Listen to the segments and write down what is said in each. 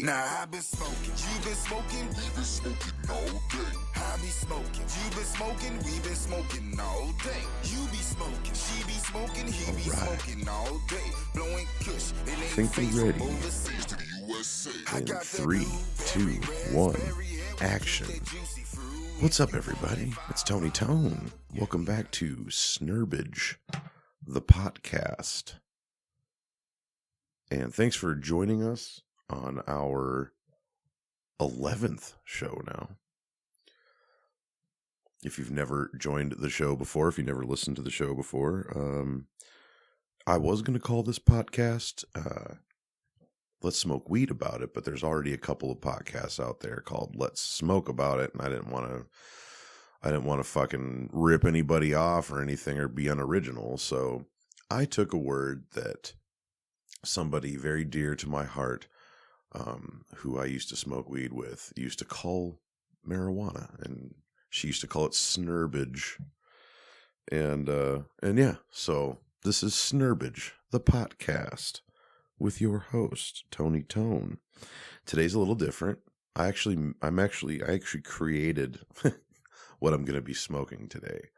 day. Nah, I been smoking. You been smoking? We been smoking all day. I be smoking. You been smoking? We been smoking all day. You be smoking. She be smoking. He be smoking all day. Blowing kush. I think we're ready. In 3, 2, 1, action. What's up, everybody? It's Tony Tone. Welcome back to Snerbidge, the PoTcast. And thanks for joining us on our 11th show now. If you've never joined the show before, if you never listened to the show before, I was going to call this podcast Let's Smoke Weed About It, but there's already a couple of podcasts out there called Let's Smoke About It, and I didn't want to fucking rip anybody off or anything or be unoriginal, so I took a word that somebody very dear to my heart, who I used to smoke weed with, used to call marijuana, and she used to call it Snerbidge, and yeah, so this is Snerbidge, the PoTcast, with your host, Tony Tone. Today's a little different. I actually created what I'm going to be smoking today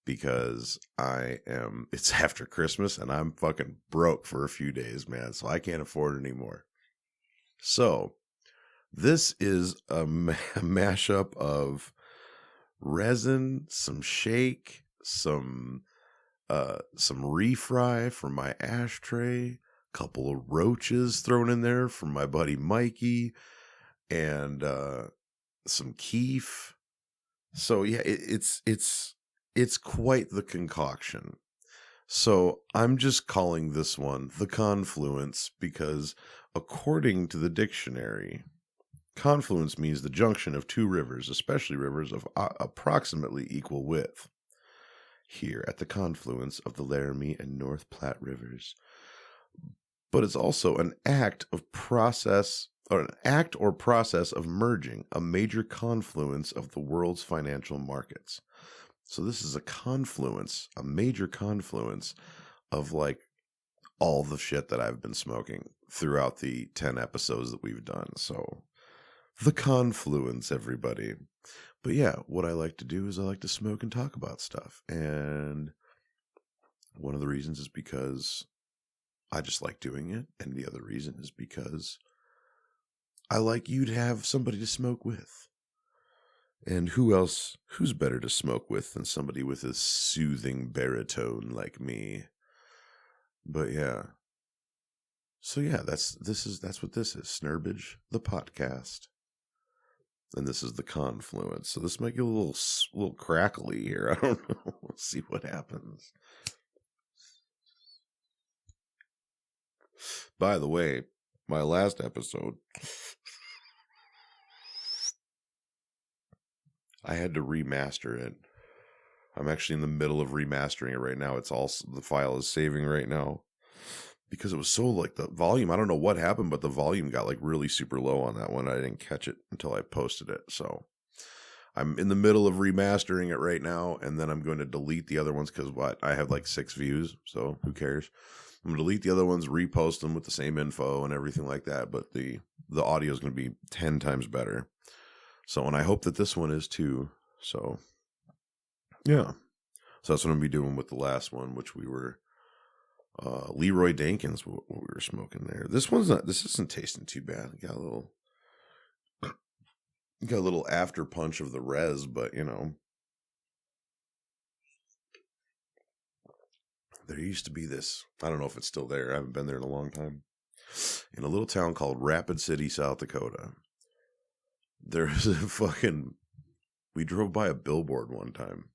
because it's after Christmas and I'm fucking broke for a few days, man. So I can't afford it anymore. So this is a mashup of resin, some shake, some refry from my ashtray, couple of roaches thrown in there from my buddy Mikey, and some keef. So yeah, it's quite the concoction. So I'm just calling this one the Confluence because according to the dictionary, confluence means the junction of two rivers, especially rivers of approximately equal width. Here at the confluence of the Laramie and North Platte rivers. But it's also an act or process of merging a major confluence of the world's financial markets. So this is a major confluence of like all the shit that I've been smoking throughout the 10 episodes that we've done. So the confluence, everybody. But yeah, what I like to do is I like to smoke and talk about stuff. And one of the reasons is because I just like doing it. And the other reason is because I like you to have somebody to smoke with. And who's better to smoke with than somebody with a soothing baritone like me? But yeah. So yeah, that's what this is. Snerbidge, the PoTcast. And this is the confluence. So this might get a little crackly here. I don't know. We'll see what happens. By the way, my last episode, I had to remaster it. I'm actually in the middle of remastering it right now. The file is saving right now. Because it was so like the volume, I don't know what happened, but the volume got like really super low on that one. I didn't catch it until I posted it. So I'm in the middle of remastering it right now. And then I'm going to delete the other ones because I have like 6 views. So who cares? I'm going to delete the other ones, repost them with the same info and everything like that. But the audio is going to be 10 times better. So, and I hope that this one is too. So yeah. So that's what I'm going to be doing with the last one, which we were... Leroy Dankins, what we were smoking there. This isn't tasting too bad. Got a little after punch of the res, but you know, there used to be this, I don't know if it's still there. I haven't been there in a long time. In a little town called Rapid City, South Dakota. There's we drove by a billboard one time.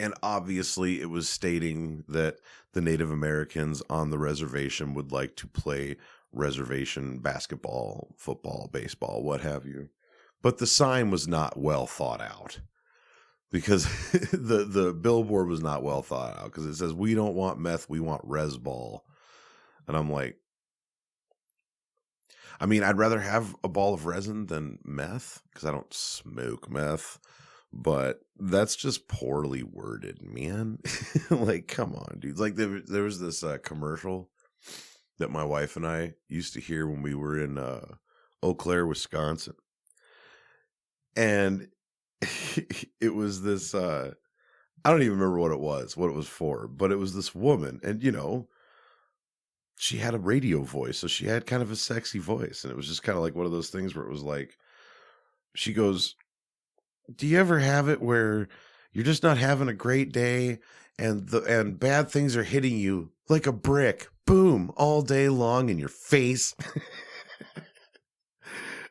And obviously it was stating that the Native Americans on the reservation would like to play reservation basketball, football, baseball, what have you. But the sign was not well thought out because the billboard was not well thought out because it says, we don't want meth, we want res ball. And I'm like, I mean, I'd rather have a ball of resin than meth because I don't smoke meth. But that's just poorly worded, man. Like, come on, dude. Like there was this commercial that my wife and I used to hear when we were in Eau Claire, Wisconsin. And it was this, I don't even remember what it was for, but it was this woman. And, you know, she had a radio voice. So she had kind of a sexy voice. And it was just kind of like one of those things where it was like, she goes, do you ever have it where you're just not having a great day and bad things are hitting you like a brick, boom, all day long in your face?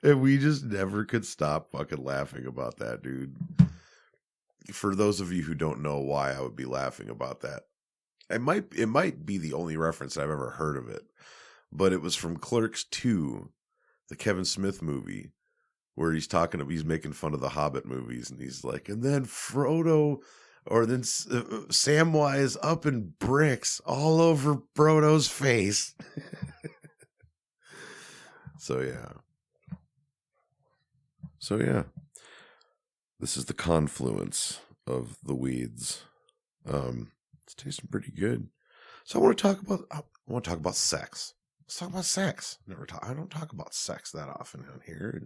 And we just never could stop fucking laughing about that, dude. For those of you who don't know why I would be laughing about that, it might be the only reference I've ever heard of it, but it was from Clerks 2, the Kevin Smith movie, where he's making fun of the Hobbit movies, and he's like, and then Frodo, or then Samwise up in bricks all over Frodo's face. So yeah, this is the confluence of the weeds. It's tasting pretty good. So I want to talk about sex. Let's talk about sex. I don't talk about sex that often on here.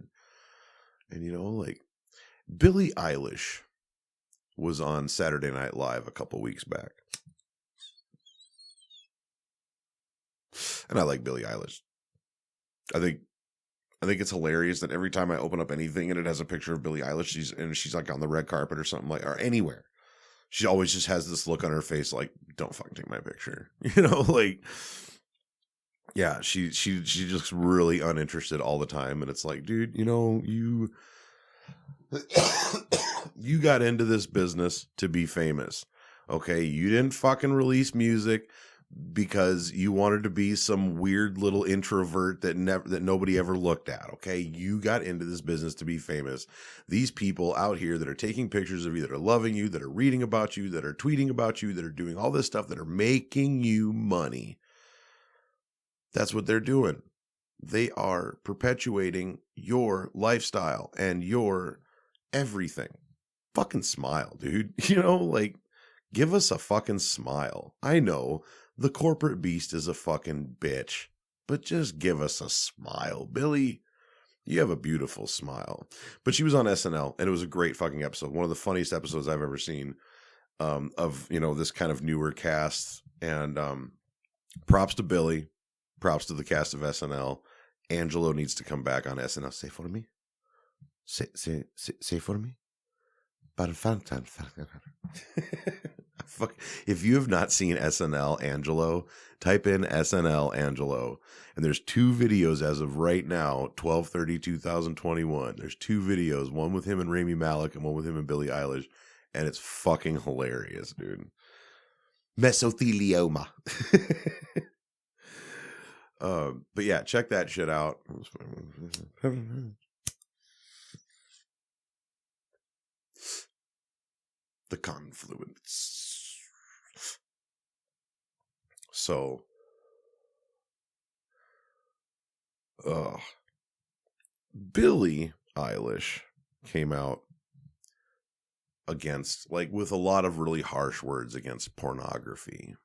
And you know, like Billie Eilish was on Saturday Night Live a couple weeks back. And I like Billie Eilish. I think it's hilarious that every time I open up anything and it has a picture of Billie Eilish, she's like on the red carpet or something, like, or anywhere, she always just has this look on her face like, don't fucking take my picture. You know, like, yeah, she just really uninterested all the time. And it's like, dude, you know, you got into this business to be famous. Okay. You didn't fucking release music because you wanted to be some weird little introvert that nobody ever looked at. Okay. You got into this business to be famous. These people out here that are taking pictures of you, that are loving you, that are reading about you, that are tweeting about you, that are doing all this stuff, that are making you money. That's what they're doing. They are perpetuating your lifestyle and your everything. Fucking smile, dude. You know, like, give us a fucking smile. I know the corporate beast is a fucking bitch, but just give us a smile. Billie, you have a beautiful smile. But she was on SNL, and it was a great fucking episode. One of the funniest episodes I've ever seen of, you know, this kind of newer cast. And props to Billie. Props to the cast of SNL. Angelo needs to come back on SNL. Say for me. Say for me. Fuck. If you have not seen SNL Angelo, type in SNL Angelo. And there's 2 videos as of right now, 12/30/2021. There's 2 videos, one with him and Rami Malek and one with him and Billie Eilish. And it's fucking hilarious, dude. Mesothelioma. But yeah, check that shit out. The confluence. So, Billie Eilish came out against, like, with a lot of really harsh words against pornography.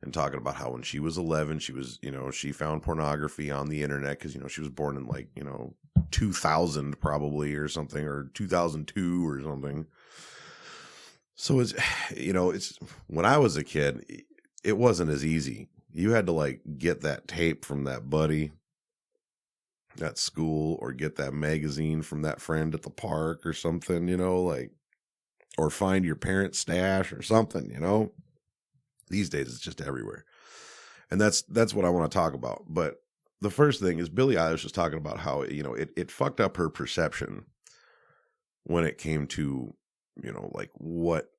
And talking about how when she was 11, she was, you know, she found pornography on the internet because, you know, she was born in, like, you know, 2000 probably or something, or 2002 or something. So it's, you know, it's, when I was a kid, it wasn't as easy. You had to, like, get that tape from that buddy at school, or get that magazine from that friend at the park or something, you know, like, or find your parents' stash or something, you know. These days, it's just everywhere. And that's what I want to talk about. But the first thing is Billie Eilish was talking about how, you know, it fucked up her perception when it came to, you know, like, what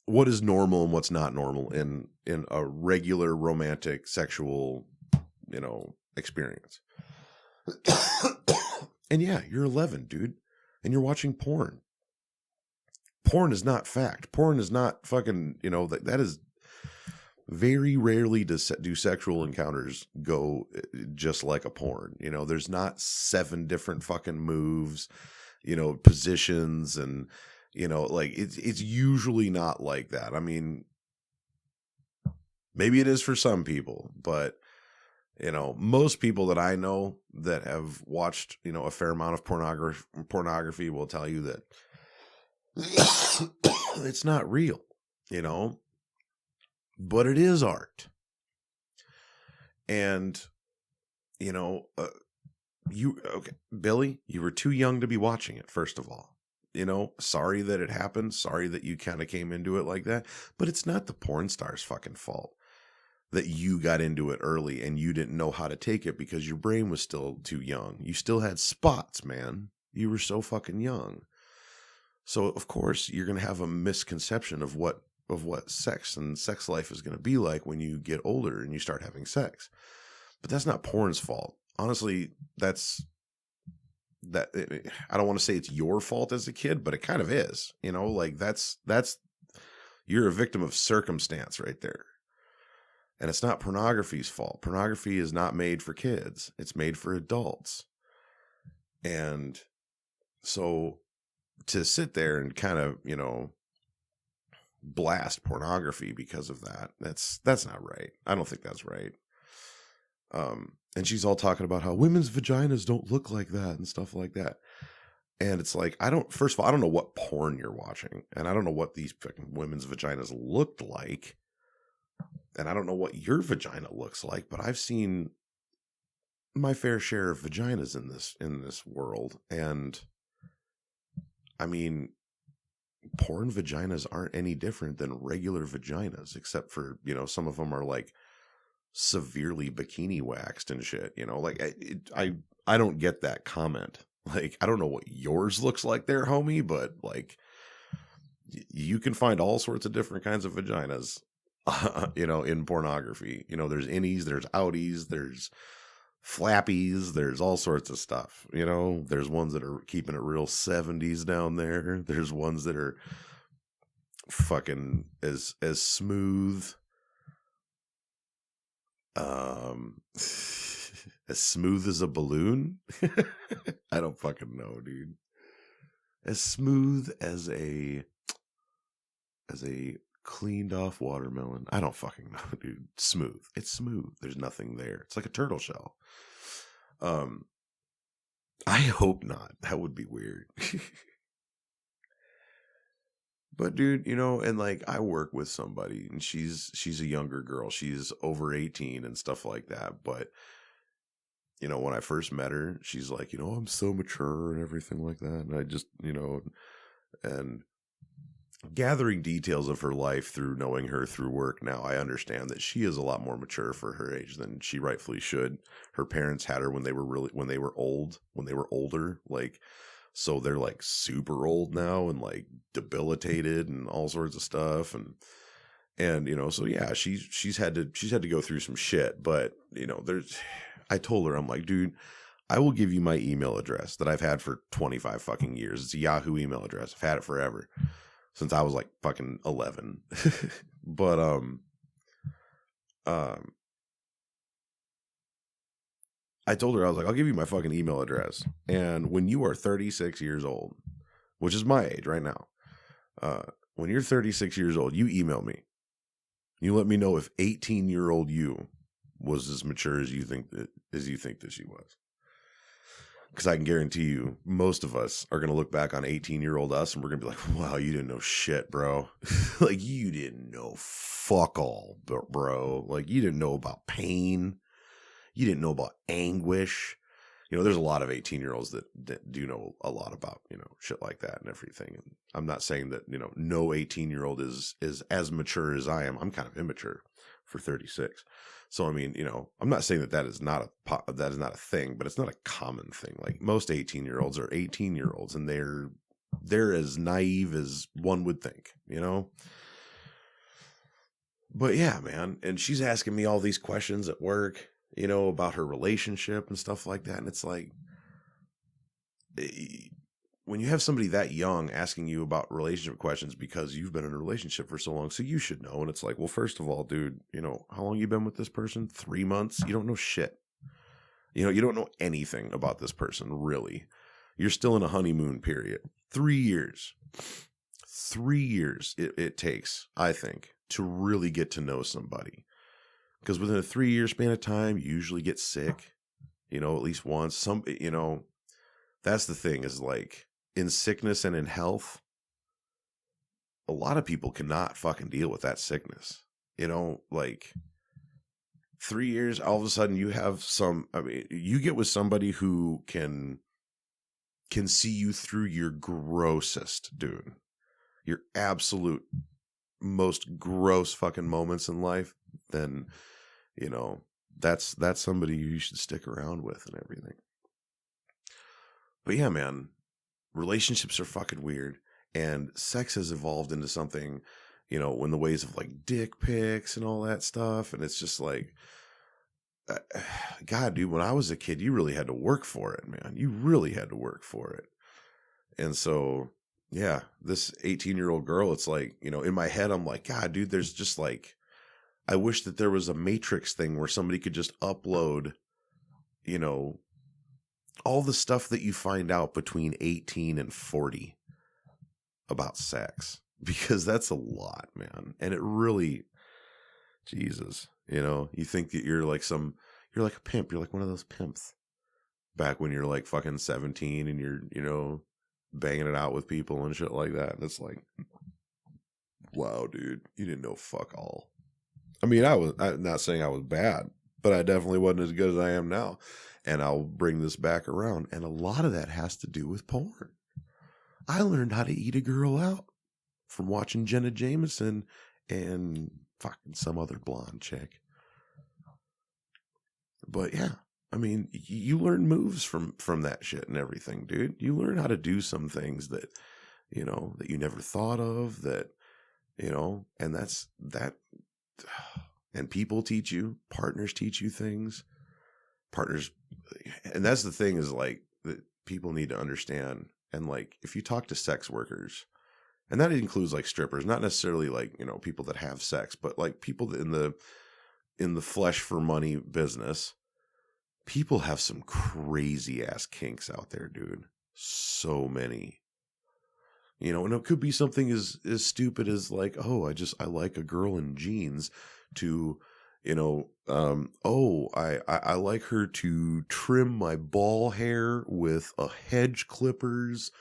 is normal and what's not normal in a regular romantic sexual, you know, experience. And yeah, you're 11, dude, and you're watching porn. Porn is not fact. Porn is not fucking, you know, that is very rarely do sexual encounters go just like a porn. You know, there's not 7 different fucking moves. positions and, like it's usually not like that. I mean, maybe it is for some people, but most people that I know that have watched, a fair amount of pornography will tell you that it's not real, but it is art. And, okay, Billy, you were too young to be watching it, first of all. Sorry that it happened. Sorry that you kind of came into it like that. But it's not the porn star's fucking fault that you got into it early and you didn't know how to take it because your brain was still too young. You still had spots, man. You were so fucking young. So, of course, you're going to have a misconception of what sex and sex life is going to be like when you get older and you start having sex. But that's not porn's fault. Honestly, I don't want to say it's your fault as a kid, but it kind of is. Like that's you're a victim of circumstance right there. And it's not pornography's fault. Pornography is not made for kids. It's made for adults. And so to sit there and kind of, blast pornography because of that, that's not right. I don't think that's right. And she's all talking about how women's vaginas don't look like that and stuff like that. And it's like, first of all, I don't know what porn you're watching. And I don't know what these fucking women's vaginas looked like. And I don't know what your vagina looks like, but I've seen my fair share of vaginas in this world. And I mean, porn vaginas aren't any different than regular vaginas, except for, some of them are like severely bikini waxed and shit, like I don't get that comment. Like, I don't know what yours looks like there, homie, but like you can find all sorts of different kinds of vaginas, in pornography. There's innies, there's outies, there's flappies, there's all sorts of stuff. There's ones that are keeping it real 70s down there. There's ones that are fucking as smooth, as smooth as a balloon. I don't fucking know, dude. As smooth as a cleaned off watermelon. I don't fucking know, dude. Smooth. It's smooth. There's nothing there. It's like a turtle shell. I hope not. That would be weird. But dude, and like I work with somebody and she's a younger girl. She's over 18 and stuff like that. But when I first met her, she's like, I'm so mature and everything like that. And I just, and gathering details of her life through knowing her through work now, I understand that she is a lot more mature for her age than she rightfully should. Her parents had her when they were older, like, so they're like super old now and like debilitated and all sorts of stuff. And so yeah, she's had to go through some shit, but I told her, I'm like, dude, I will give you my email address that I've had for 25 fucking years. It's a Yahoo email address. I've had it forever. Since I was like fucking 11. But, I told her, I was like, I'll give you my fucking email address. And when you are 36 years old, which is my age right now, when you're 36 years old, you email me. You let me know if 18-year-old you was as mature as you think that she was. Because I can guarantee you, most of us are going to look back on 18-year-old us and we're going to be like, wow, you didn't know shit, bro. Like, you didn't know fuck all, bro. Like, you didn't know about pain. You didn't know about anguish. There's a lot of 18-year-olds that do know a lot about, shit like that and everything. And I'm not saying that, no 18-year-old is as mature as I am. I'm kind of immature for 36. So, I mean, I'm not saying that is not a thing, but it's not a common thing. Like, most 18-year-olds are 18-year-olds and they're as naive as one would think, But yeah, man. And she's asking me all these questions at work, about her relationship and stuff like that. And it's like, when you have somebody that young asking you about relationship questions because you've been in a relationship for so long, so you should know. And it's like, well, first of all, dude, how long you been with this person? 3 months? You don't know shit. You don't know anything about this person, really. You're still in a honeymoon period. 3 years. 3 years it takes, I think, to really get to know somebody. Because within a 3-year span of time, you usually get sick, at least once. That's the thing is like in sickness and in health, a lot of people cannot fucking deal with that sickness. Like 3 years, all of a sudden you have you get with somebody who can see you through your grossest, dude. Your absolute most gross fucking moments in life, then, that's somebody you should stick around with and everything. But yeah, man, relationships are fucking weird. And sex has evolved into something, in the ways of like dick pics and all that stuff. And it's just like, God, dude, when I was a kid, you really had to work for it, man. You really had to work for it. And so, yeah, this 18-year-old girl, it's like, in my head, I'm like, God, dude, there's just like, I wish that there was a Matrix thing where somebody could just upload, all the stuff that you find out between 18 and 40 about sex, because that's a lot, man. And it really, Jesus, you think that you're like a pimp. You're like one of those pimps back when you're like fucking 17 and you're, banging it out with people and shit like that. And it's like, wow, dude, you didn't know fuck all. I mean, I'm not saying I was bad, but I definitely wasn't as good as I am now. And I'll bring this back around. And a lot of that has to do with porn. I learned how to eat a girl out from watching Jenna Jameson and fucking some other blonde chick. But yeah, I mean, you learn moves from that shit and everything, dude. You learn how to do some things that, that you never thought of, that, and that's that. And people teach you, partners teach you things, and that's the thing is like that people need to understand. And like, if you talk to sex workers, and that includes like strippers, not necessarily like, people that have sex, but like people in the flesh for money business, people have some crazy ass kinks out there, dude. So many. And it could be something as stupid as like, oh, I like a girl in jeans, to, I like her to trim my ball hair with a hedge clippers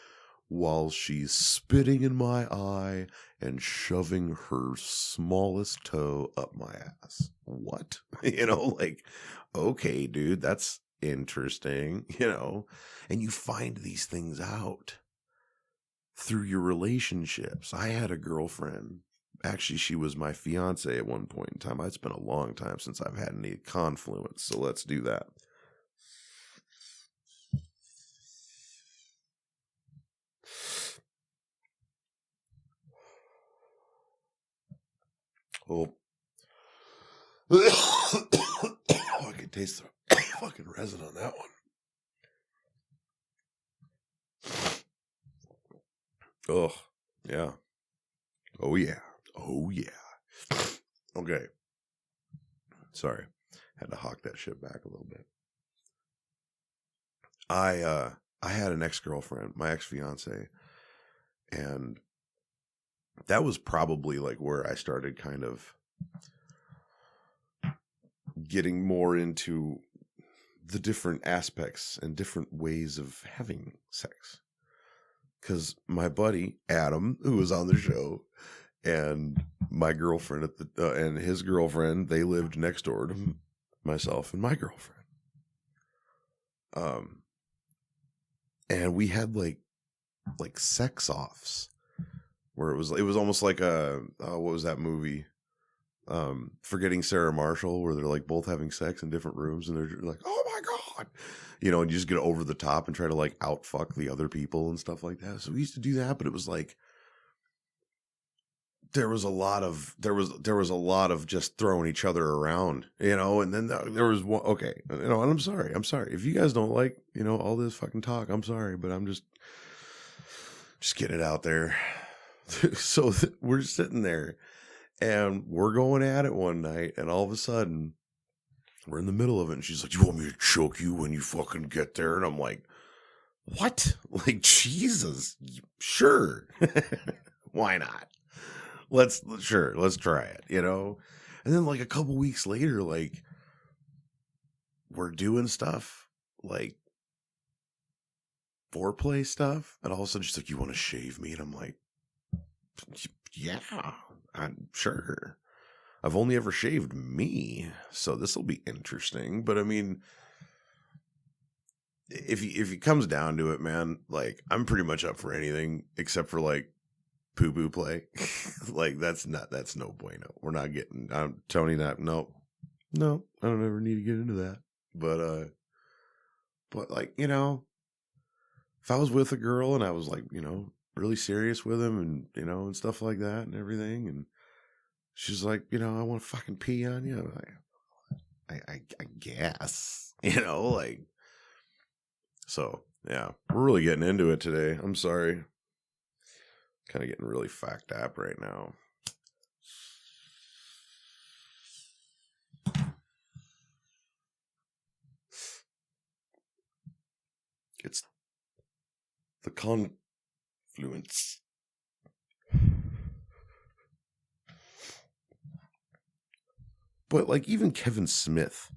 while she's spitting in my eye and shoving her smallest toe up my ass. What? Like, okay, dude, that's interesting, and you find these things out through your relationships. I had a girlfriend. Actually, she was my fiance at one point in time. It's been a long time since I've had any Confluence, so let's do that. Oh, I can taste the fucking resin on that one. Oh, yeah. Oh, yeah. Oh, yeah. Okay. Sorry. Had to hawk that shit back a little bit. I had an ex-girlfriend, my ex-fiance, and that was probably like where I started kind of getting more into the different aspects and different ways of having sex. Because my buddy, Adam, who was on the show, and my girlfriend and his girlfriend, they lived next door to myself and my girlfriend. And we had like sex offs where it was almost like what was that movie? Forgetting Sarah Marshall, where they're like both having sex in different rooms and they're like, oh my God, and you just get over the top and try to like outfuck the other people and stuff like that. So we used to do that, but it was like, there was a lot of just throwing each other around, and then there was one, okay, and I'm sorry if you guys don't like, all this fucking talk, I'm sorry, but I'm just get it out there. So we're sitting there and we're going at it one night, and all of a sudden we're in the middle of it, and she's like, you want me to choke you when you fucking get there? And I'm like, what? Like, Jesus, sure. Why not? Let's try it, you know? And then like a couple weeks later, like we're doing stuff like foreplay stuff. And all of a sudden she's like, you want to shave me? And I'm like, yeah, I'm sure. I've only ever shaved me, so this will be interesting. But I mean, if it comes down to it, man, like I'm pretty much up for anything except for like poo play. Like that's no bueno. We're not getting. Tony, no, I don't ever need to get into that. But like, you know, if I was with a girl and I was like, you know, really serious with him and, you know, and stuff like that and everything, and she's like, you know, I want to fucking pee on you. I guess, you know, like, so yeah, we're really getting into it today. I'm sorry. Kind of getting really fucked up right now. It's the Confluence. But like even Kevin Smith,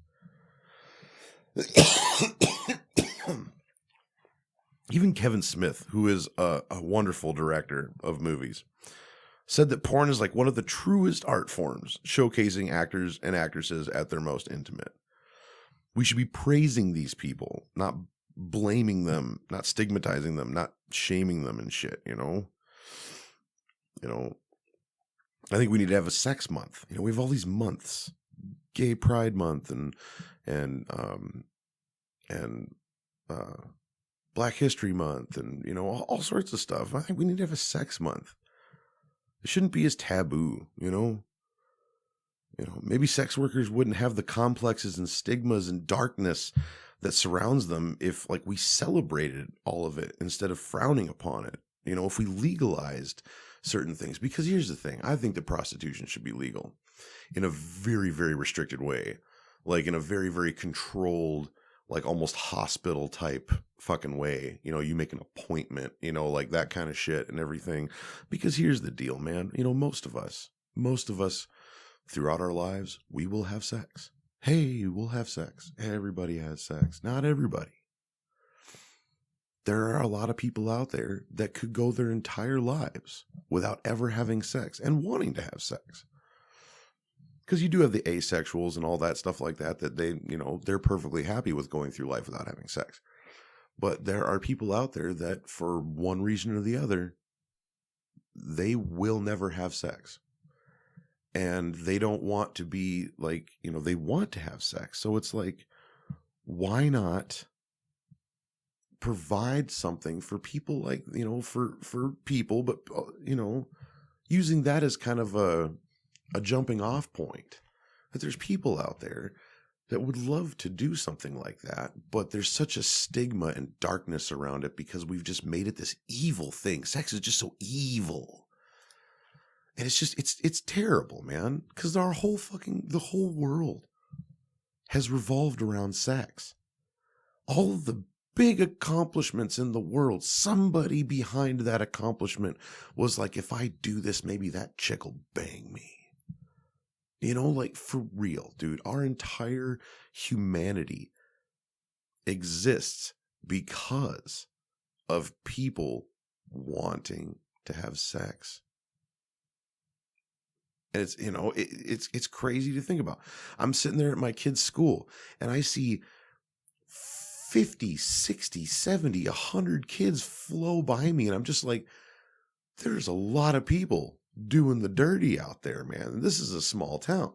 who is a wonderful director of movies, said that porn is like one of the truest art forms, showcasing actors and actresses at their most intimate. We should be praising these people, not blaming them, not stigmatizing them, not shaming them and shit, you know? You know, I think we need to have a sex month. You know, we have all these months. Gay Pride Month and Black History Month and, you know, all sorts of stuff. I think we need to have a sex month. It shouldn't be as taboo, you know? You know, maybe sex workers wouldn't have the complexes and stigmas and darkness that surrounds them if like we celebrated all of it instead of frowning upon it. You know, if we legalized certain things, because here's the thing, I think that prostitution should be legal in a very, very restricted way, like in a very, very controlled, like almost hospital type fucking way. You know, you make an appointment, you know, like that kind of shit and everything. Because here's the deal, man. You know, most of us throughout our lives, we will have sex. Hey, we'll have sex. Everybody has sex. Not everybody. There are a lot of people out there that could go their entire lives without ever having sex and wanting to have sex. Because you do have the asexuals and all that stuff like that they, you know, they're perfectly happy with going through life without having sex. But there are people out there that for one reason or the other, they will never have sex. And they don't want to be like, you know, they want to have sex. So it's like, why not provide something for people like, you know, for people, but, you know, using that as kind of a jumping off point, that there's people out there that would love to do something like that, but there's such a stigma and darkness around it because we've just made it this evil thing. Sex is just so evil. And it's just, it's terrible, man. Because the whole world has revolved around sex. All of the big accomplishments in the world, somebody behind that accomplishment was like, if I do this, maybe that chick will bang me. You know, like for real, dude, our entire humanity exists because of people wanting to have sex. And it's, you know, it's crazy to think about. I'm sitting there at my kid's school and I see 50, 60, 70, 100 kids flow by me. And I'm just like, there's a lot of people doing the dirty out there, man. This is a small town.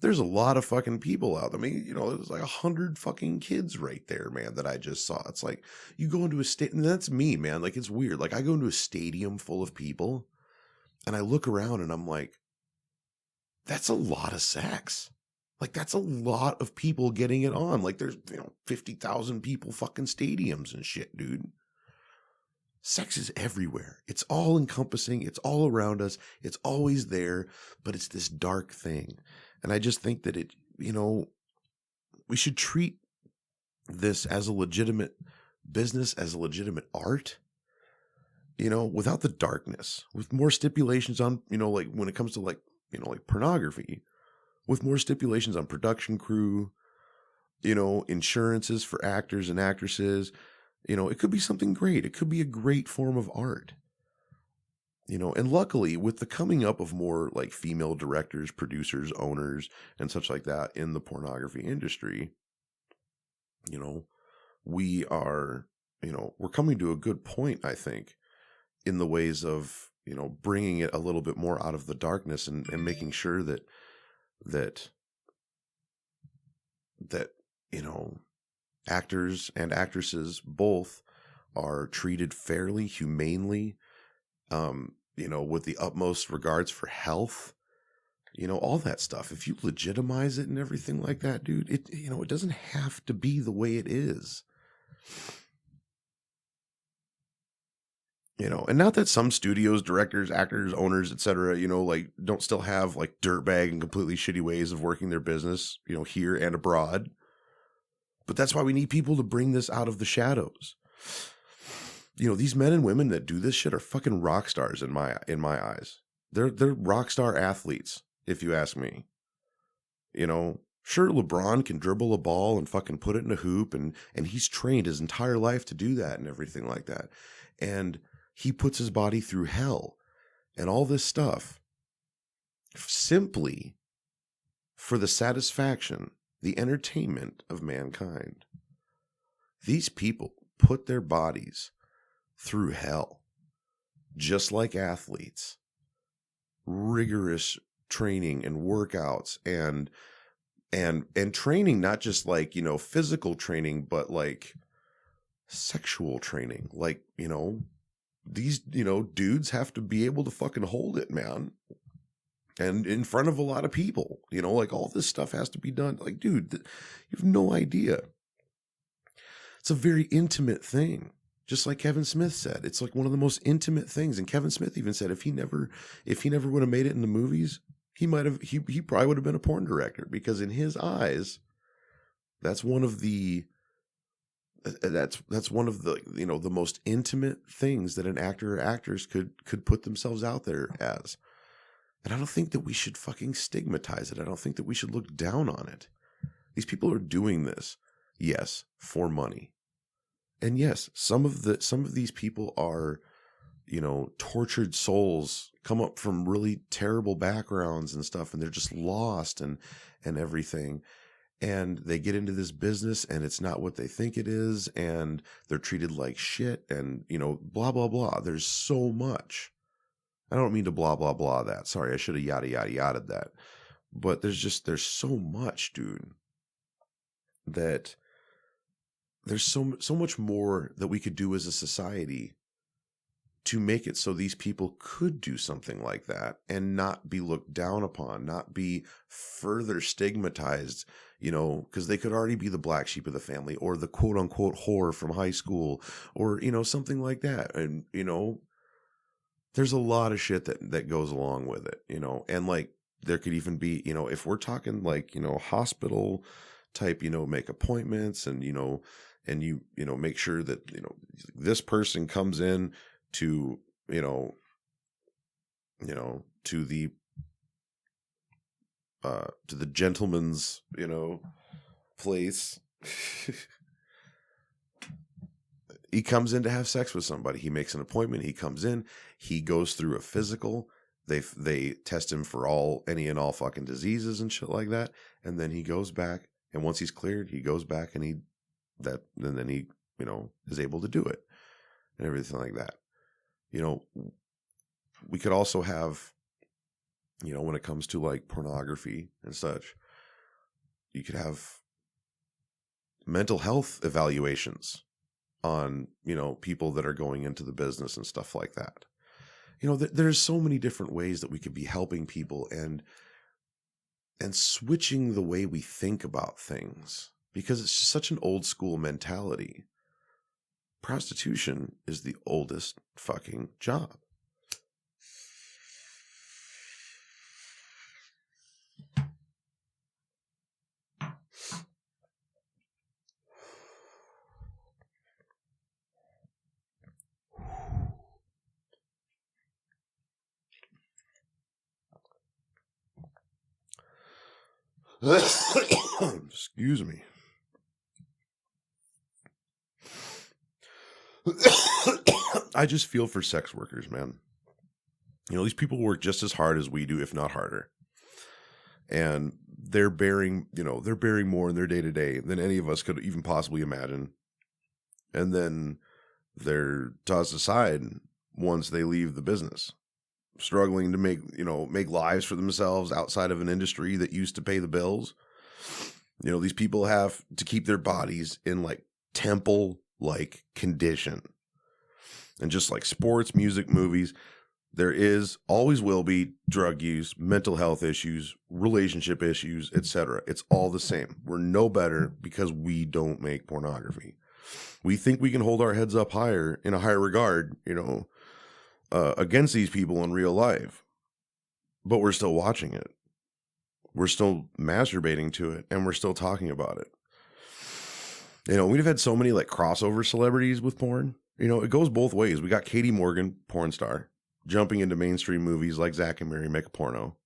There's a lot of fucking people out there. I mean, you know, there's like 100 fucking kids right there, man, that I just saw. It's like you go into a state, and that's me, man. Like, it's weird. Like, I go into a stadium full of people and I look around and I'm like, that's a lot of sex. Like, that's a lot of people getting it on. Like, there's, you know, 50,000 people fucking stadiums and shit, dude. Sex is everywhere. It's all encompassing. It's all around us. It's always there, but it's this dark thing. And I just think that it, you know, we should treat this as a legitimate business as a legitimate art, without the darkness, with more stipulations on, like when it comes to like, like pornography, with more stipulations on production crew, insurances for actors and actresses, it could be something great. It could be a great form of art. And luckily, with the coming up of more like female directors, producers, owners, and such like that in the pornography industry, we are, we're coming to a good point, I think, in the ways of, bringing it a little bit more out of the darkness and making sure that, actors and actresses both are treated fairly, humanely, with the utmost regards for health, all that stuff. If you legitimize it and everything like that, dude, it doesn't have to be the way it is. And not that some studios, directors, actors, owners, etc., like don't still have like dirtbag and completely shitty ways of working their business, here and abroad. But that's why we need people to bring this out of the shadows. These men and women that do this shit are fucking rock stars in my eyes. They're rock star athletes, if you ask me. Sure, LeBron can dribble a ball and fucking put it in a hoop, and he's trained his entire life to do that and everything like that. And he puts his body through hell and all this stuff simply for the satisfaction, the entertainment of mankind. These people put their bodies through hell, just like athletes. Rigorous training and workouts and training, not just like, physical training, but like sexual training. Like, these, dudes have to be able to fucking hold it, man. And in front of a lot of people, like all this stuff has to be done. Like, dude, you have no idea. It's a very intimate thing. Just like Kevin Smith said, it's like one of the most intimate things. And Kevin Smith even said if he never would have made it in the movies, he probably would have been a porn director, because in his eyes, that's one of the the most intimate things that an actor or actress could put themselves out there as. And I don't think that we should fucking stigmatize it. I don't think that we should look down on it. These people are doing this, yes, for money. And yes, some of these people are, tortured souls, come up from really terrible backgrounds and stuff, and they're just lost and everything. And they get into this business and it's not what they think it is, and they're treated like shit and, blah, blah, blah. There's so much. I don't mean to blah, blah, blah that. Sorry, I should have yada, yada, yada that. But there's so much, dude, that there's so much more that we could do as a society to make it so these people could do something like that and not be looked down upon, not be further stigmatized, because they could already be the black sheep of the family or the quote unquote whore from high school or, something like that. And, there's a lot of shit that goes along with it, and like there could even be, if we're talking like, hospital type, make appointments and, and you make sure that, this person comes in to, to the gentleman's, place. He comes in to have sex with somebody. He makes an appointment. He comes in. He goes through a physical. They test him for any and all fucking diseases and shit like that. And then he goes back. And once he's cleared, he goes back and then he is able to do it and everything like that. We could also have, when it comes to like pornography and such, you could have mental health evaluations on, people that are going into the business and stuff like that. There's so many different ways that we could be helping people and switching the way we think about things, because it's just such an old school mentality. Prostitution is the oldest fucking job. Excuse me. I just feel for sex workers, man. You know, these people work just as hard as we do, if not harder. And they're bearing more in their day to day than any of us could even possibly imagine. And then they're tossed aside once they leave the business, struggling to make lives for themselves outside of an industry that used to pay the bills. You know, these people have to keep their bodies in like temple-like condition. And just like sports, music, movies, there is, always will be, drug use, mental health issues, relationship issues, etc. It's all the same. We're no better because we don't make pornography. We think we can hold our heads up higher, in a higher regard, against these people in real life. But we're still watching it. We're still masturbating to it, and we're still talking about it. You know, we've had so many like crossover celebrities with porn. You know, it goes both ways. We got Katie Morgan, porn star, jumping into mainstream movies like Zack and Mary Make a Porno.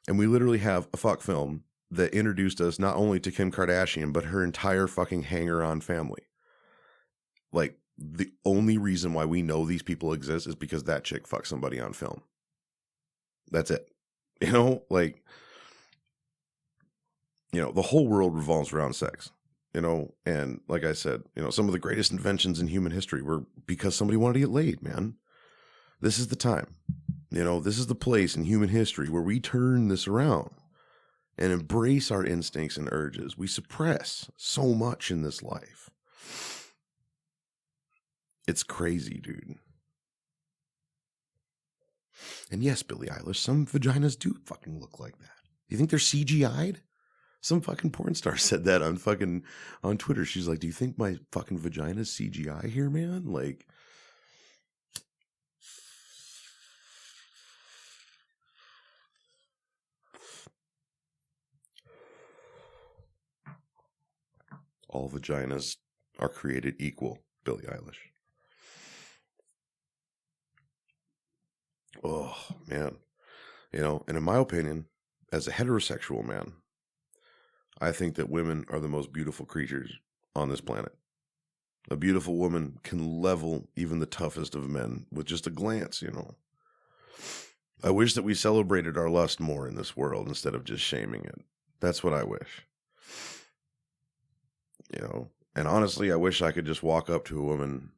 And we literally have a fuck film that introduced us not only to Kim Kardashian, but her entire fucking hanger-on family. Like, the only reason why we know these people exist is because that chick fucked somebody on film. That's it. You know, like, the whole world revolves around sex. And like I said, some of the greatest inventions in human history were because somebody wanted to get laid, man. This is the time. This is the place in human history where we turn this around and embrace our instincts and urges. We suppress so much in this life. It's crazy, dude. And yes, Billie Eilish, some vaginas do fucking look like that. You think they're CGI'd? Some fucking porn star said that on Twitter. She's like, do you think my fucking vagina's CGI here, man? Like, all vaginas are created equal, Billie Eilish. Oh, man. And in my opinion, as a heterosexual man, I think that women are the most beautiful creatures on this planet. A beautiful woman can level even the toughest of men with just a glance, I wish that we celebrated our lust more in this world instead of just shaming it. That's what I wish. And honestly, I wish I could just walk up to a woman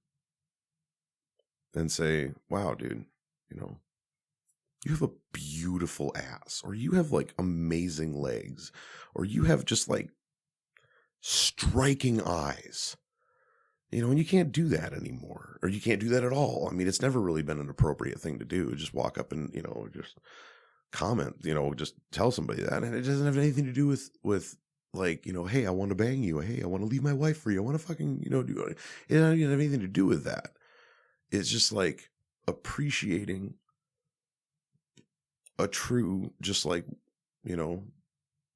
and say, wow, dude, you have a beautiful ass, or you have like amazing legs, or you have just like striking eyes, and you can't do that anymore, or you can't do that at all. I mean, it's never really been an appropriate thing to do. Just walk up and, just comment, just tell somebody that. And it doesn't have anything to do with like, hey, I want to bang you. Hey, I want to leave my wife for you. I want to fucking, do it. It doesn't have anything to do with that. It's just like appreciating a true, just like,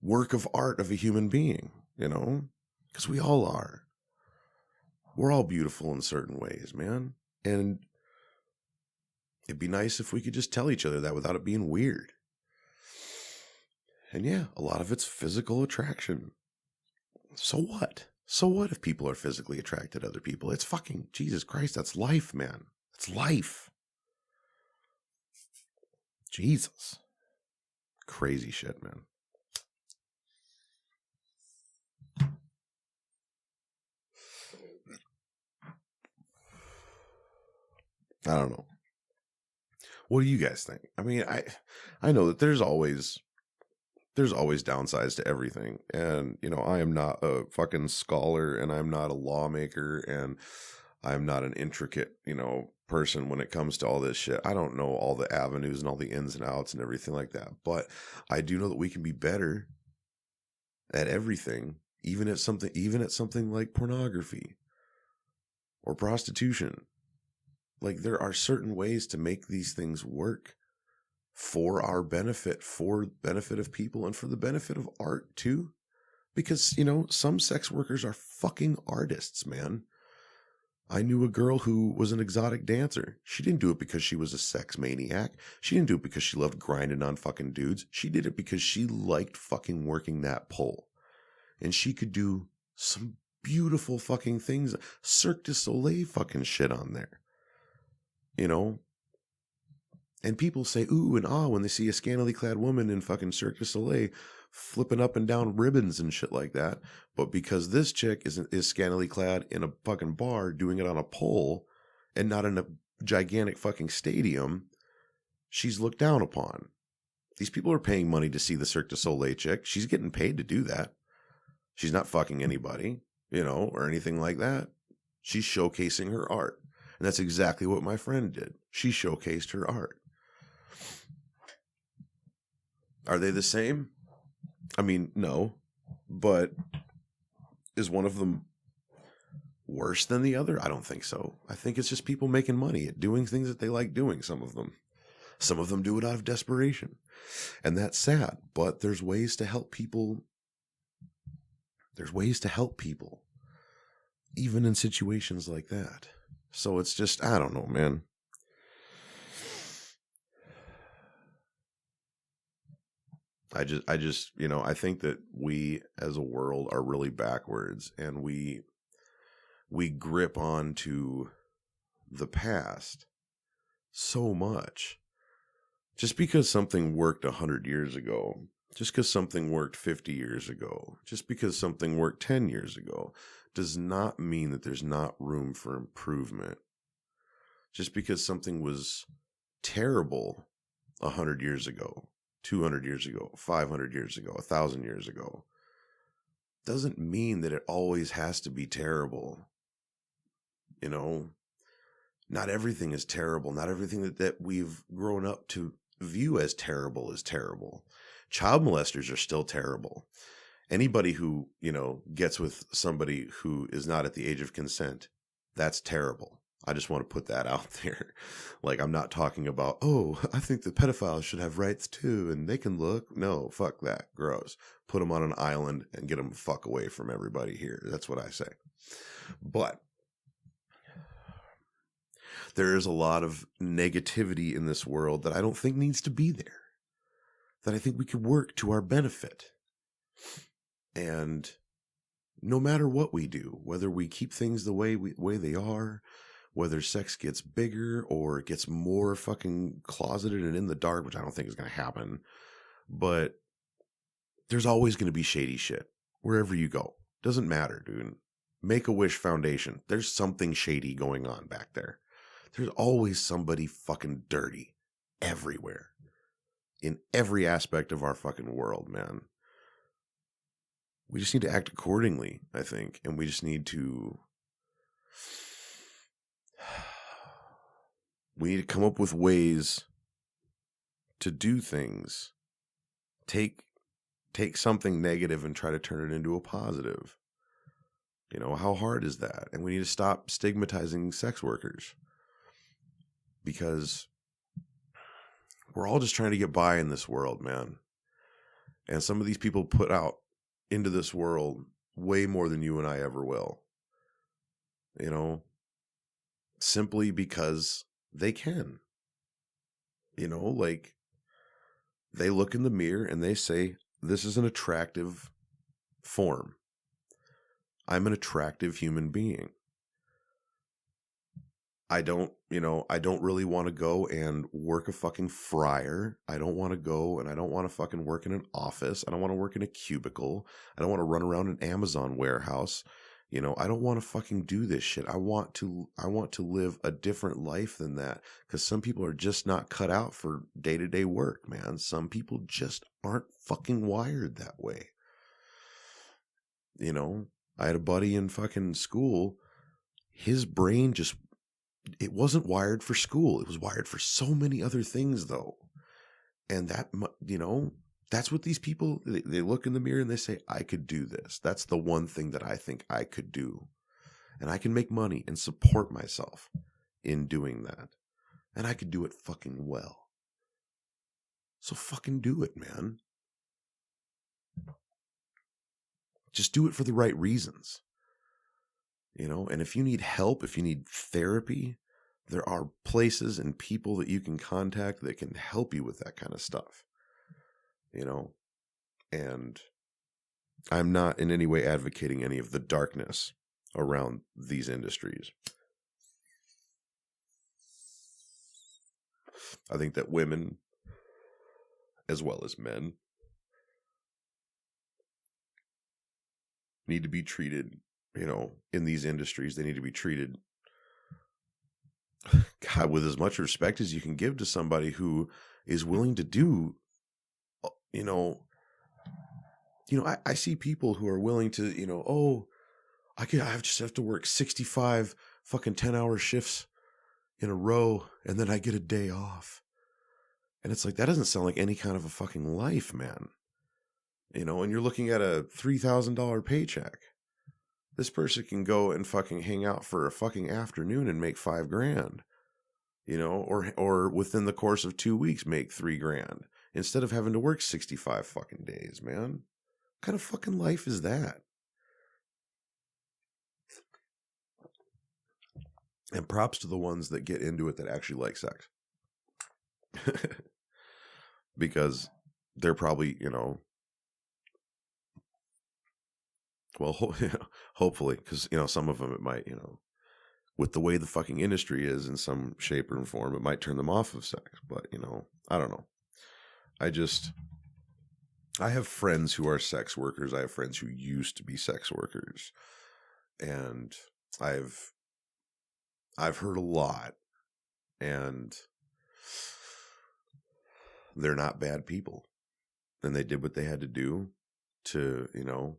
work of art of a human being, because we all are. We're all beautiful in certain ways, man. And it'd be nice if we could just tell each other that without it being weird. And yeah, a lot of it's physical attraction. So what? So what if people are physically attracted to other people? It's fucking, Jesus Christ, that's life, man. It's life. Jesus. Crazy shit, man. I don't know. What do you guys think? I mean, I know that there's always downsides to everything. And, I am not a fucking scholar, and I'm not a lawmaker, and I'm not an intricate, person when it comes to all this shit. I don't know all the avenues and all the ins and outs and everything like that. But I do know that we can be better at everything, even at something like pornography or prostitution. Like, there are certain ways to make these things work for our benefit, for the benefit of people, and for the benefit of art too. Because, some sex workers are fucking artists, man. I knew a girl who was an exotic dancer. She didn't do it because she was a sex maniac. She didn't do it because she loved grinding on fucking dudes. She did it because she liked fucking working that pole. And she could do some beautiful fucking things. Cirque du Soleil fucking shit on there. You know? And people say ooh and ah when they see a scantily clad woman in fucking Cirque du Soleil flipping up and down ribbons and shit like that. But because this chick is scantily clad in a fucking bar doing it on a pole and not in a gigantic fucking stadium, she's looked down upon. These people are paying money to see the Cirque du Soleil chick. She's getting paid to do that. She's not fucking anybody, you know, or anything like that. She's showcasing her art. And that's exactly what my friend did. She showcased her art. Are they the same? I mean, no. But is one of them worse than the other? I don't think so. I think it's just people making money at doing things that they like doing, some of them. Some of them do it out of desperation. And that's sad. But there's ways to help people. There's ways to help people. Even in situations like that. So it's just, I don't know, man. I just, you know, I think that we as a world are really backwards, and we grip on to the past so much. Just because something worked 100 years ago, just because something worked 50 years ago, just because something worked 10 years ago, does not mean that there's not room for improvement. Just because something was terrible 100 years ago, 200 years ago, 500 years ago, 1,000 years ago, doesn't mean that it always has to be terrible. You know, not everything is terrible. Not everything that we've grown up to view as terrible is terrible. Child molesters are still terrible. Anybody who, you know, gets with somebody who is not at the age of consent, that's terrible. I just want to put that out there. Like, I'm not talking about, oh, I think the pedophiles should have rights too, and they can look. No, fuck that. Gross. Put them on an island and get them the fuck away from everybody here. That's what I say. But there is a lot of negativity in this world that I don't think needs to be there. That I think we could work to our benefit. And no matter what we do, whether we keep things the way they are, whether sex gets bigger or it gets more fucking closeted and in the dark, which I don't think is going to happen, but there's always going to be shady shit wherever you go. Doesn't matter, dude. Make-A-Wish Foundation. There's something shady going on back there. There's always somebody fucking dirty everywhere. In every aspect of our fucking world, man. We just need to act accordingly, I think. And we just need to... We need to come up with ways to do things. Take something negative and try to turn it into a positive. You know, how hard is that? And we need to stop stigmatizing sex workers. Because we're all just trying to get by in this world, man. And some of these people put out into this world way more than you and I ever will. You know, simply because they can. You know, like, they look in the mirror and they say, this is an attractive form. I'm an attractive human being. I don't really want to go and work a fucking fryer. I don't want to go and I don't want to fucking work in an office. I don't want to work in a cubicle. I don't want to run around an Amazon warehouse. You know, I don't want to fucking do this shit. I want to live a different life than that, because some people are just not cut out for day-to-day work, man. Some people just aren't fucking wired that way. You know, I had a buddy in fucking school. His brain just, it wasn't wired for school. It was wired for so many other things, though. And that, you know, that's what these people, they look in the mirror and they say, I could do this. That's the one thing that I think I could do. And I can make money and support myself in doing that. And I could do it fucking well. So fucking do it, man. Just do it for the right reasons. you know, and if you need help, if you need therapy, there are places and people that you can contact that can help you with that kind of stuff, you know, and I'm not in any way advocating any of the darkness around these industries. I think that women, as well as men, need to be treated, you know, in these industries, they need to be treated, God, with as much respect as you can give to somebody who is willing to do, you know, I see people who are willing to, you know, oh, I just have to work 65 fucking 10-hour shifts in a row and then I get a day off. And it's like, that doesn't sound like any kind of a fucking life, man. You know, and you're looking at a $3,000 paycheck. This person can go and fucking hang out for a fucking afternoon and make $5,000, you know, or within the course of 2 weeks, make $3,000 instead of having to work 65 fucking days, man. What kind of fucking life is that? And props to the ones that get into it that actually like sex. Because they're probably, you know, well, hopefully, because, you know, some of them, it might, you know, with the way the fucking industry is in some shape or form, it might turn them off of sex. But, you know, I don't know. I have friends who are sex workers. I have friends who used to be sex workers. And I've heard a lot. And they're not bad people. And they did what they had to do to, you know,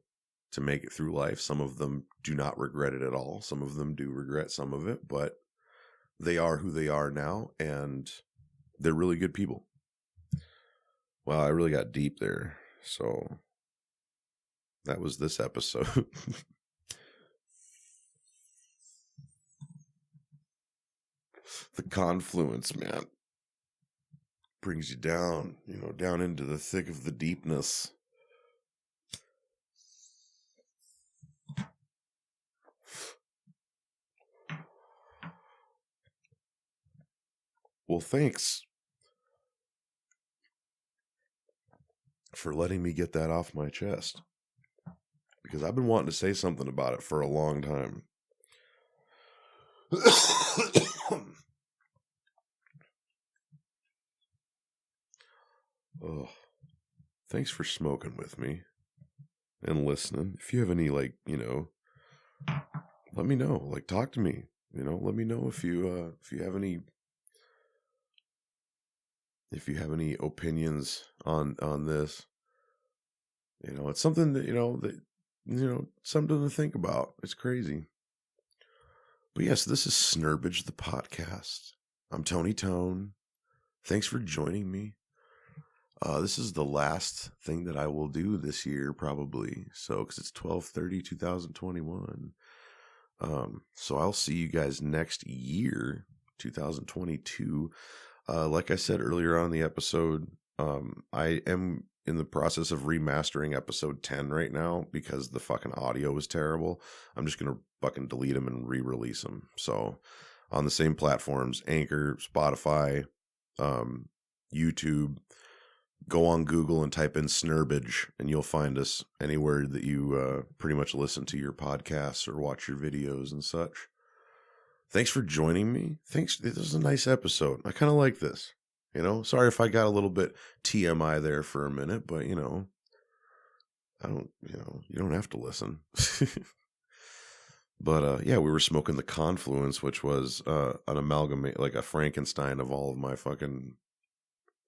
to make it through life. Some of them do not regret it at all. Some of them do regret some of it, but they are who they are now, and they're really good people. Wow, I really got deep there. So that was this episode. The Confluence, man, brings you down, you know, down into the thick of the deepness. Well, thanks for letting me get that off my chest, because I've been wanting to say something about it for a long time. Oh, thanks for smoking with me and listening. If you have any, like, you know, let me know. Like, talk to me. You know, let me know if you have any opinions on this. You know, it's something that, you know, something to think about. It's crazy. But yes, this is Snerbidge, the podcast. I'm Tony Tone. Thanks for joining me. This is the last thing that I will do this year, probably. So, because it's 12/30/2021. So I'll see you guys next year, 2022. Like I said earlier on in the episode, I am in the process of remastering episode 10 right now because the fucking audio was terrible. I'm just going to fucking delete them and re-release them. So on the same platforms, Anchor, Spotify, YouTube, go on Google and type in Snerbidge and you'll find us anywhere that you pretty much listen to your podcasts or watch your videos and such. Thanks for joining me. Thanks. This was a nice episode. I kind of like this. You know, sorry if I got a little bit TMI there for a minute, but, you know, you don't have to listen. But, yeah, we were smoking the Confluence, which was an amalgamate, like a Frankenstein of all of my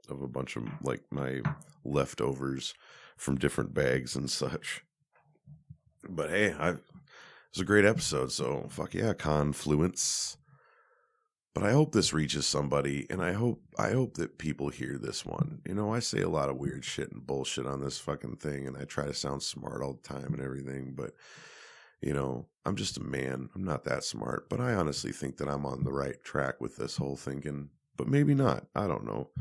of a bunch of, like, my leftovers from different bags and such. But, hey, it was a great episode, so fuck yeah, Confluence. But I hope this reaches somebody, and I hope that people hear this one. You know, I say a lot of weird shit and bullshit on this fucking thing, and I try to sound smart all the time and everything, but, you know, I'm just a man. I'm not that smart, but I honestly think that I'm on the right track with this whole thinking, but maybe not. I don't know.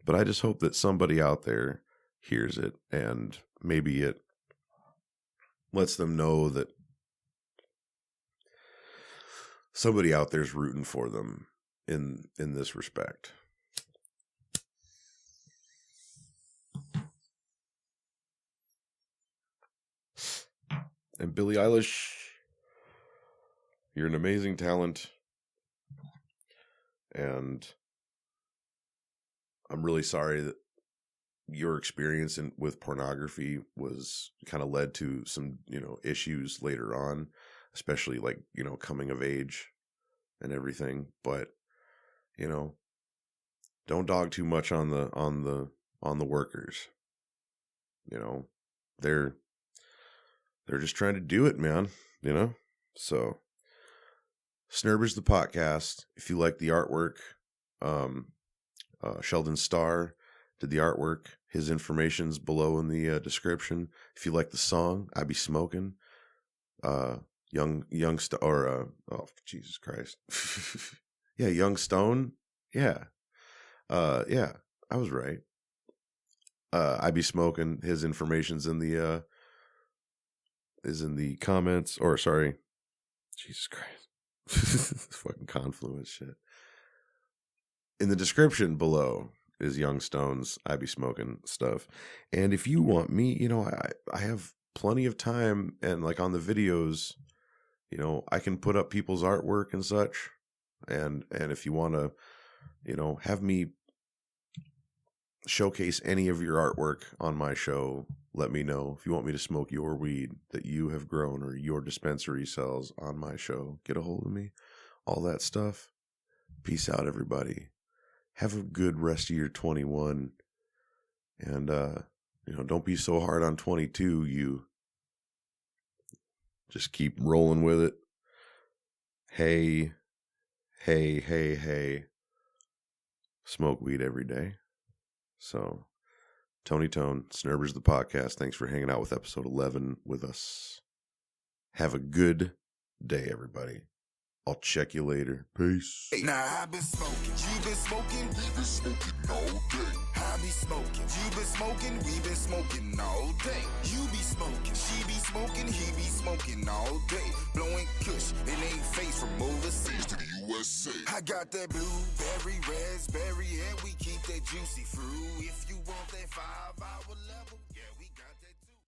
But I just hope that somebody out there hears it, and maybe it lets them know that somebody out there's rooting for them in this respect. And Billie Eilish, you're an amazing talent. And I'm really sorry that your experience with pornography was kind of led to some, issues later on, especially like, coming of age and everything. But, don't dog too much on the workers. They're just trying to do it, man, So Snerbidge the podcast. If you like the artwork, Sheldon Starr did the artwork. His information's below in the description. If you like the song, I Be Smokin. Young Star, or oh Jesus Christ, yeah, Young Stone, yeah, yeah, I was right. I Be Smokin. His information's in the comments, or sorry, Jesus Christ, fucking Confluence shit. In the description below is Young Stone's I Be Smokin stuff. And if you want me, I have plenty of time, and like on the videos, I can put up people's artwork and such. And if you want to, have me showcase any of your artwork on my show, let me know. If you want me to smoke your weed that you have grown or your dispensary sells on my show, get a hold of me. All that stuff. Peace out, everybody. Have a good rest of your 21. And, don't be so hard on 22. You just keep rolling with it. Hey. Smoke weed every day. So, Tony Tone, Snerbidge the podcast. Thanks for hanging out with episode 11 with us. Have a good day, everybody. I'll check you later. Peace. Now I've been smoking, you been smoking, we been smoking all day. I be smoking, you been smoking, we been smoking all day. You be smoking, she be smoking, he be smoking all day. Blowing kush, it ain't face from overseas to the USA. I got that blueberry, raspberry, and we keep that juicy fruit. If you want that 5-hour level, yeah.